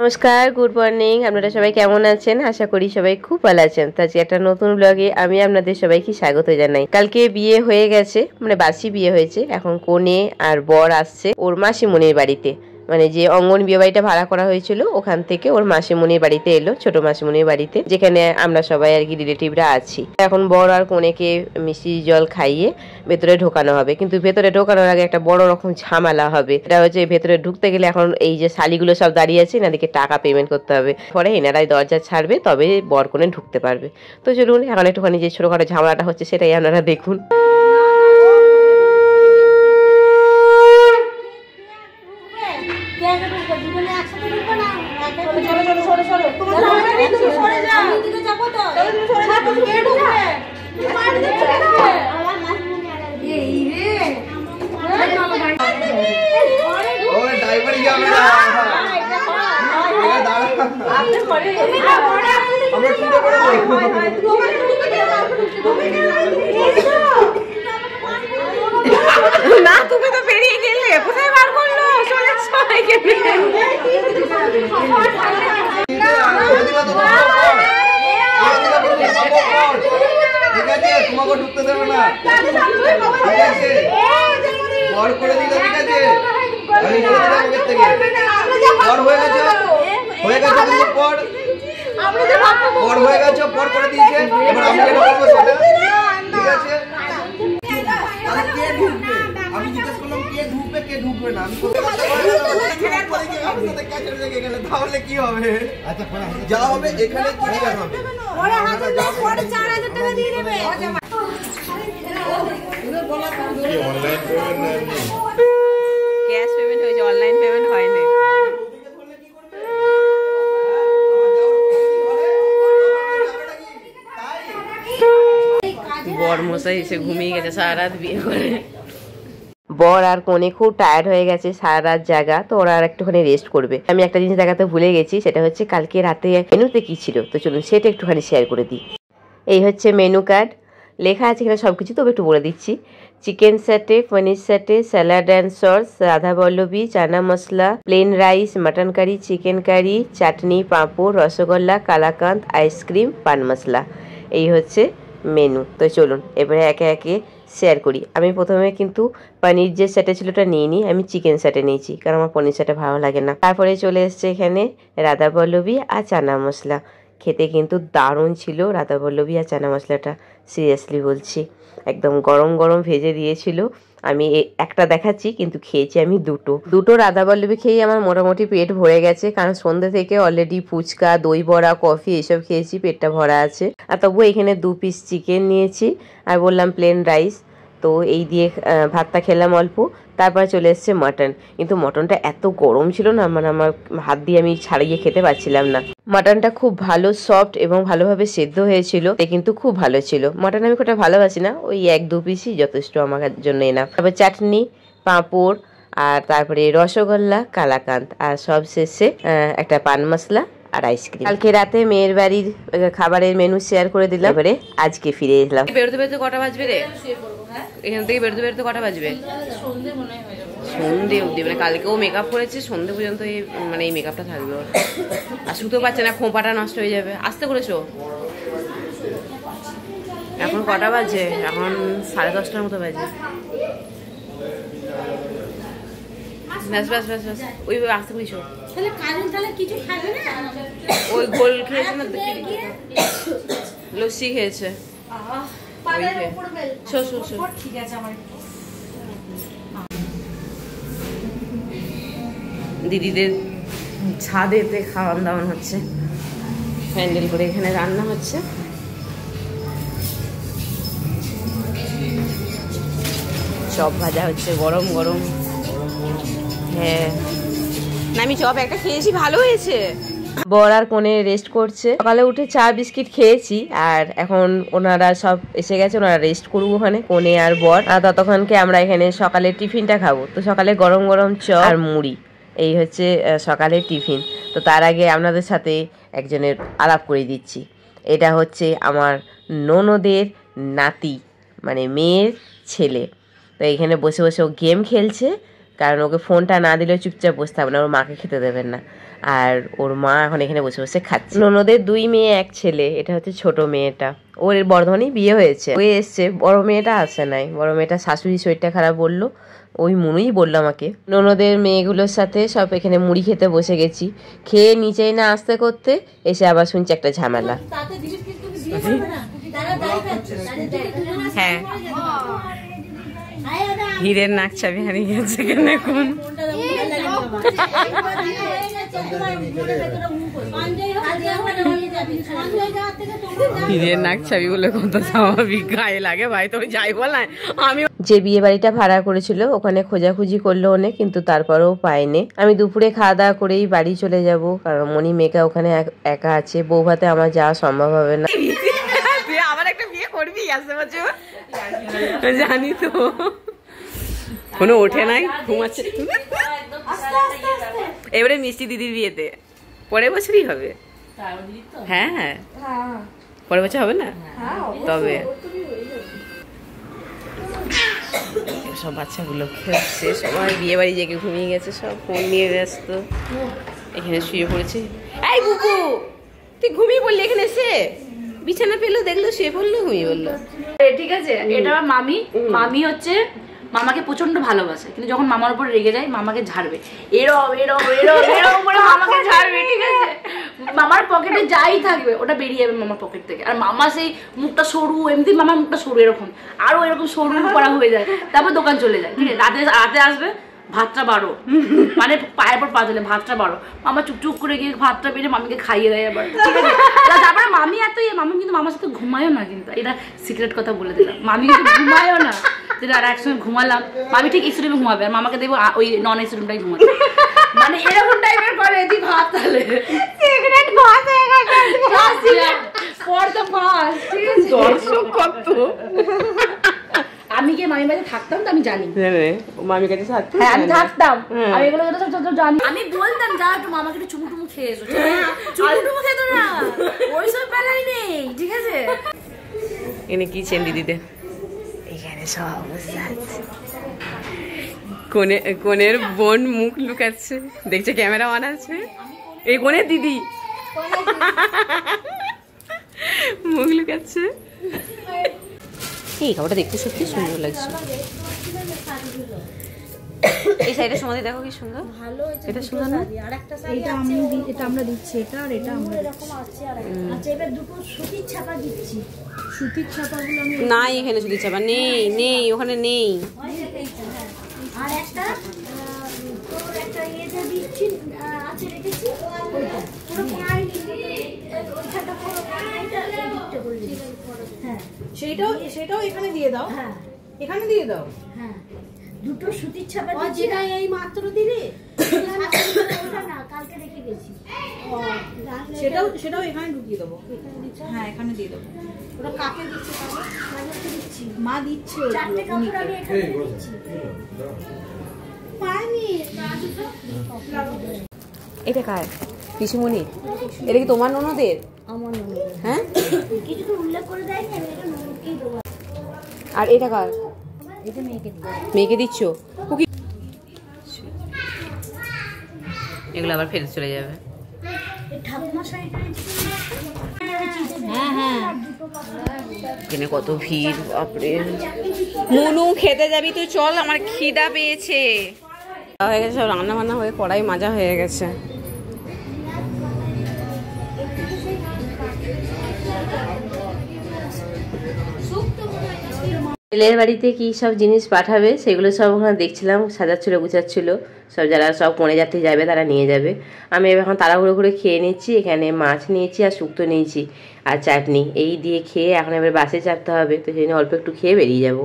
নমস্কার, good morning. আপনারা সবাই কেমন আছেন? আশা করি সবাই খুব ভালো আছেন। তো আজকে একটা নতুন ব্লগে আমি আপনাদের সবাইকে স্বাগত জানাই। কালকে বিয়ে হয়ে গেছে, মানে বাসি বিয়ে হয়েছে। এখন কনে আর বর আসছে ওর মাসিমণির বাড়িতে, মানে যে অঙ্গন বিয়ে বাড়িটা ভাড়া করা হয়েছিল ওখান থেকে ওর মাসিমণির বাড়িতে এলো, ছোট মাসিমণির বাড়িতে, যেখানে আমরা সবাই আর কি রিলেটিভরা আছি। এখন বর আর কনেকে মিষ্টি জল খাইয়ে ভেতরে ঢোকানো হবে, কিন্তু ভেতরে ঢোকানোর আগে একটা বড় রকম ঝামেলা হবে। এটা হচ্ছে ভেতরে ঢুকতে গেলে এখন এই যে শালিগুলো সব দাঁড়িয়ে আছে, এনাদেরকে টাকা পেমেন্ট করতে হবে, পরে এনারাই দরজা ছাড়বে, তবে বর কনে ঢুকতে পারবে। তো চলুন এখন একটুখানি যে ছোটখাটো ঝামেলাটা হচ্ছে সেটাই আপনারা দেখুন। না, তুমি তো বেরিয়ে গেলে, কোথায় বার করলো? চলে সবাইকে তোমাকে ঢুকতে দেবে না, বর করে দিলে, ঠিক আছে? আমি বলে দিলাম আগের থেকে, বর হয়ে গেছে, হয়ে গেছে, কিন্তু পর হয়ে গেছে, পর করে দিয়েছে। এবার আমি কেন করবো সেটা? ঠিক আছে, কে ঢুকবে? আমি জিজ্ঞেস করলাম কে ঢুকবে, কে ঢুকবে না। তাহলে কি হবে? যা হবে এখানে ক্লিয়ার হবে। ক্যাশ পেমেন্ট হয়েছে, অনলাইন পেমেন্ট হয়নি। বর মশাই এসে ঘুমিয়ে গেছে সারা রাত বিয়ে করে। বর আর কনে খুব টায়ার্ড হয়ে গেছে সারা রাত জায়গা, তো ওরা আর একটুখানি রেস্ট করবে। আমি একটা জিনিস দেখাতে ভুলে গেছি, সেটা হচ্ছে কালকে রাতে মেনুতে কি ছিল, তো চলুন সেটা একটুখানি শেয়ার করে দিই। এই হচ্ছে মেনু কার্ড, লেখা আছে এখানে সব কিছু, তবে একটু বলে দিচ্ছি। Chicken satay, paneer satay, salad and sauce, Radha Ballabhi, chana masala, plain rice, mutton curry, chicken curry, chutney, papad, rasgulla, kalakand, ice cream, paan masala. এই হচ্ছে মেনু। তো চলুন এবারে একে একে শেয়ার করি। আমি প্রথমে কিন্তু পনির যে সেটে ছিল ওটা নিয়ে নিই, আমি চিকেন সেটে নিয়েছি, কারণ আমার পনির সেটে ভালো লাগে না। তারপরে চলে এসছে এখানে রাধা বল্লভী আর চানা মশলা। খেতে কিন্তু দারুণ ছিল রাধা বল্লভী আর চানা মশলাটা, সিরিয়াসলি বলছি, একদম গরম গরম ভেজে দিয়েছিল। আমি একটা দেখাচ্ছি, কিন্তু খেয়েছি আমি দুটো রাধা বল্লভী খেয়েই আমার মোটামুটি পেট ভরে গেছে, কারণ সন্ধ্যে থেকে অলরেডি ফুচকা, দই বড়া, কফি এসব খেয়েছি, পেটটা ভরা আছে। আর তবুও এখানে 2 পিস চিকেন নিয়েছি, আর বললাম প্লেন রাইস। তো এই দিয়ে ভাতটা খেলাম অল্প। তারপরে চলে এসছে মাটন, কিন্তু মটনটা এত গরম ছিল না, মানে আমার হাত দিয়ে আমি ছাড়িয়ে খেতে পারছিলাম না। মাটনটা খুব ভালো সফট এবং ভালোভাবে সেদ্ধ হয়েছিল, কিন্তু খুব ভালো ছিল। মাটন আমি খুব ভালোবাসি না, ওই 1-2 পিসই যথেষ্ট আমার জন্য এনাফ। তারপর চাটনি, পাঁপড়, আর তারপরে রসগোল্লা, কালাকাঁদ, আর সব শেষে একটা পান মশলা আর আইসক্রিম। কালকে রাতে মেয়ের বাড়ির খাবারের মেনু শেয়ার করে দিলাম। এবারে আজকে ফিরে এলাম। বেরোতে বেরোতে কটা বাজবে রে? এখান থেকে বেরোতে বেরোতে কটা বাজবে? সন্ধে অব্দি, মানে কালকেও মেকআপ করেছে, সন্ধে পর্যন্ত মানে এই মেকআপটা থাকবে ওর। আর শুতেও পারছে না, খোঁপাটা নষ্ট হয়ে যাবে। আস্তে করেছো। এখন কটা বাজে? এখন 10:30টার মতো বাজে। ব্যাস ব্যাস ব্যাস ব্যাস, ওই আস্তে করেছো। ওই গোল খেয়েছে না, লস্যি খেয়েছে। দিদিদের ছাদেতে খাওয়ান দাওয়ান হচ্ছে, প্যান্ডেল করে এখানে রান্না হচ্ছে। চপ ভাজা হচ্ছে গরম গরম। হ্যাঁ, না আমি চপ একটা খেয়েছি, ভালো হয়েছে। বর আর কোণে রেস্ট করছে। সকালে উঠে চা বিস্কিট খেয়েছি, আর এখন ওনারা সব এসে গেছে, ওনারা রেস্ট করবো ওখানে, কোণে আর বর। আর ততক্ষণকে আমরা এখানে সকালে টিফিনটা খাবো। তো সকালে গরম গরম চপ আর মুড়ি, এই হচ্ছে সকালের টিফিন। তো তার আগে আপনাদের সাথে একজনের আলাপ করে দিচ্ছি। এটা হচ্ছে আমার ননদের নাতি, মানে মেয়ের ছেলে। তো এইখানে বসে বসে ও গেম খেলছে, কারণ ওকে ফোনটা না দিলেও চুপচাপ বসতে হবে না, ওর মাকে খেতে দেবেন না। আর ওর মা এখন এখানে বসে বসে খাচ্ছে। ননদের 2 মেয়ে 1 ছেলে, এটা হচ্ছে ছোট মেয়েটা, ওর বর্ধমানেই বিয়ে হয়েছে, হয়ে এসছে। বড় মেয়েটা আসে নাই, বড় মেয়েটা শাশুড়ি শরীরটা খারাপ বললো, ওই মুনুই বললো আমাকে। ননদের মেয়েগুলোর সাথে সব এখানে মুড়ি খেতে বসে গেছি, খেয়ে নিচেই না আসতে করতে এসে আবার শুনছি একটা ঝামেলা। হ্যাঁ, হীরের নাক চাবি হারিয়ে গেছে কেন এখন? হীরের নাক চাবি বলে কত স্বাভাবিক গায়ে লাগে ভাই, তুমি যাই বল না। আমি যে বিয়ে বাড়িটা ভাড়া করেছিল ওখানে খোঁজাখুঁজি করলো অনেক, কিন্তু তারপরেও পাইনি। আমি দুপুরে খাওয়া দাওয়া করেই বাড়ি চলে যাব, কারণ মনি মেয়েকা ওখানে একা আছে, বউ ভাতে আমার যাওয়া সম্ভব হবে না। তুই আবার একটা বিয়ে করবি আসতে বছর? জানি তো, কোনো ওঠে নাই, ঘুমাচ্ছে। এবারে মিষ্টি দিদির বিয়েতে পরের বছরই হবে। হ্যাঁ হ্যাঁ, পরের বছর হবে না? তবে সব বাচ্চাগুলো খেলছে, সবাই বিয়ে বাড়ি জেগে ঘুমিয়ে গেছে, সব ফোন নিয়ে ব্যস্ত। এখানে শুয়ে পড়েছে। এই বুকু, তুই ঘুমিয়ে পড়লি এখানে এসে? বিছানা পেলো, দেখলো, শুয়ে পড়লো, ঘুমিয়ে পড়লো। ঠিক আছে, এটা মামি। মামি হচ্ছে মামাকে প্রচন্ড ভালোবাসে, কিন্তু যখন মামার উপর রেগে যায় মামাকে ঝাড়বে, এরম এরম এরম এরম করে মামাকে ঝাড়বে, ঠিক আছে? মামার পকেটে যাই থাকবে ওটা বেরিয়ে যাবে মামার পকেট থেকে। আর মামা সেই মুখটা সরু, এমনি মামার মুখটা সরু এরকম, আরো এরকম সরু করা হয়ে যায়, তারপর দোকান চলে যায়, ঠিক আছে? রাতে আসবে, ভাতটা বাড়ো, মানে পায়ের পর পা দিলে ভাতটা বাড়ো, মামা চুপচুপ করে গিয়ে ভাতটা বেড়ে মামিকে খাইয়ে দেয় আবার, ঠিক আছে? তারপরে মামি এত মামি কিন্তু মামার সাথে ঘুমায়ও না, কিন্তু এটা সিক্রেট কথা বলে দিলাম, মামি কিন্তু ঘুমায়ও না। যেটা আর একসঙ্গে ঘুমালাম, মামি ঠিক এসি রুমে ঘুমাবে আর মামাকে দেবো ওই নন এসি রুমটাই ঘুমাবে, মানে এরকম টাইপের করে। এদি ভাত তাহলে সিক্রেট ভাত হয়ে গেছে ফর দ্য ফার্স্ট, ঠিক আছে? দর্শক কত আমি কি মামির বাড়িতে থাকতাম তো আমি জানি, মামির কাছে থাকতো। হ্যাঁ আমি থাকতাম, আমি এগুলো জানি। আমি বলতাম যা একটু মামাকে একটু চুমু টুমু খেয়ে এসো, চুমু টুমু খেতো না, ওইসব বেলায় নেই, ঠিক আছে? এনে কি চেন দিদিতে? এখানে সব বসে আছে। কোনের বোন মুখ লুকাচ্ছে, দেখছে ক্যামেরা অন আছে। এই কোনের দিদি মুখ লুকাচ্ছে। এই খাবারটা দেখতে সত্যি সুন্দর লাগছে। এই সাইডে সমাধি দেখো কি সুন্দর, এটা সুন্দর না? এটা আমরা দিচ্ছি, এটা আর এটা আমরা এরকম আছে। আর আচ্ছা, এবার দুটো সুতির ছাপা দিচ্ছি। সুতির ছাপাগুলো আমি নাই, এখানে সুতির ছাপা নেই, নেই ওখানে নেই। আর একটা তোর একটা ইয়েতে দিচ্ছি, আছে রেখেছি, ওইটা পুরো পাইনি, ওইটা পুরো পাইটা দিতে বলি। হ্যাঁ, সেটাও এখানে দিয়ে দাও। হ্যাঁ এখানে দিয়ে দাও। হ্যাঁ, দুটো সুতির ছাপা দিচ্ছি। যেটা এই মাত্র দিলে ওটা না, কালকে রেখে গেছি। সেটাও এখানে ঢুকিয়ে দেবো। হ্যাঁ, এখানে দিয়ে দেবো। ওটা কাকে দিচ্ছে তাহলে? দিচ্ছি, মা দিচ্ছে। চারটে কাপড় আমি এখানে দিচ্ছি। পাইনি এটা কার? পিসুমণি? এটা কি তোমার ননদের? আমার ননদ। হ্যাঁ, কিছু তো উল্লেখ করে দেয়নি, আমি এটা ননদকেই দেবো। আর এটা কার? এটা মেয়েকে দিই। মেয়েকে দিচ্ছ? এগুলো আবার ফেরত চলে যাবে। ঠাকুমা শাড়িটা এখানে কত ভিড়, বাপরে। মুনু খেতে যাবি তুই? চল, আমার খিদা পেয়েছে। হয়ে গেছে, সব রান্না বান্না হয়ে কড়াই মাজা হয়ে গেছে। ছেলের বাড়িতে কি সব জিনিস পাঠাবে সেগুলো সব ওখানে দেখছিলাম, সাজাচ্ছিল গুছাচ্ছিল সব, যারা সব কোণে যাত্রী যাবে তারা নিয়ে যাবে। আমি এখন তাড়াহুড়ো করে খেয়ে নিচ্ছি, এখানে মাছ নিয়েছি আর শুক্তো নিয়েছি আর চাটনি, এই দিয়ে খেয়ে এখন এবার বাসে চাপতে হবে, তো সেই জন্য অল্প একটু খেয়ে বেরিয়ে যাবো।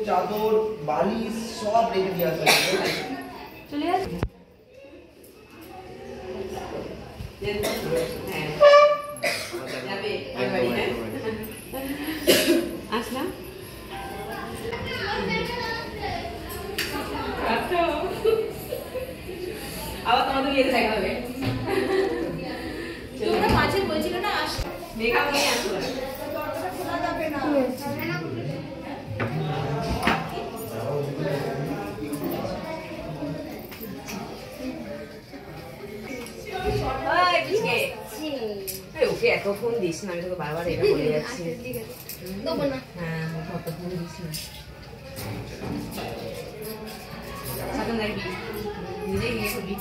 চাদর বালিশ সব রেখে দিয়ে আসবে। আসলাম আবার তোমাদের বিয়েতে দেখা হবে। তোমরা মাঝে বলছিল না মেকআপ নিয়ে আসো। ওকে এত ফোন দিস না, আমি তোকে বারবার এটা বলে যাচ্ছি। হ্যাঁ কত ফোন দিস না, সাথে দেখবি নিজে গিয়ে করবি।